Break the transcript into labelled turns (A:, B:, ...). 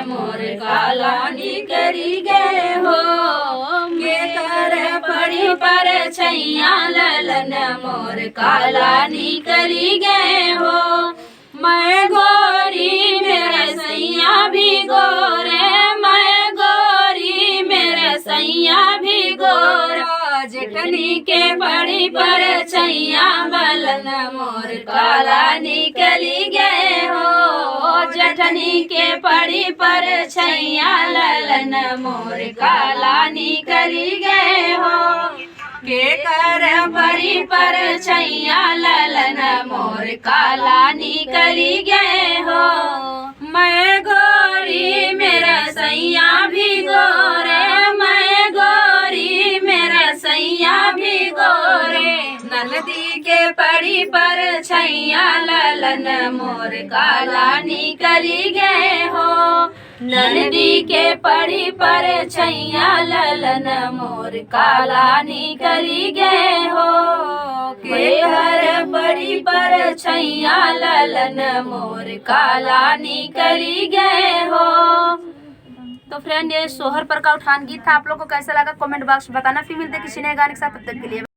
A: मोर काला निकरी गए हो के कर पड़ी पर छैया ललन मोर काला निकरी गए हो। मैं गोरी मेरे सैया भी गोरे मैं गोरी मेरे सैया भी गोरा जेठनी के पड़ी पर छैया बलन मोर काला निकली गए हो। जेठनी के पड़ी पर छैया ललन मोर काला निकली गए हो के कर परी पर छैया ललन मोर काला निकली गए हो। मैं गोरी मेरा सैया भी गोरे मैं गोरी मेरा सैया भी गोरे ननदी के पड़ी पर छैया ललन मोर काला निकली गए हो। ननदी के पड़ी पर छैया ललन मोर काला निकली गए हो के हर पड़ी पर छैया ललन मोर काला निकली गए हो। तो फ्रेंड ये सोहर पर का उठान गीत था, आप लोग को कैसा लगा कमेंट बॉक्स में बताना। फिर मिलते किसी नए गाने के साथ, तब तक के लिए।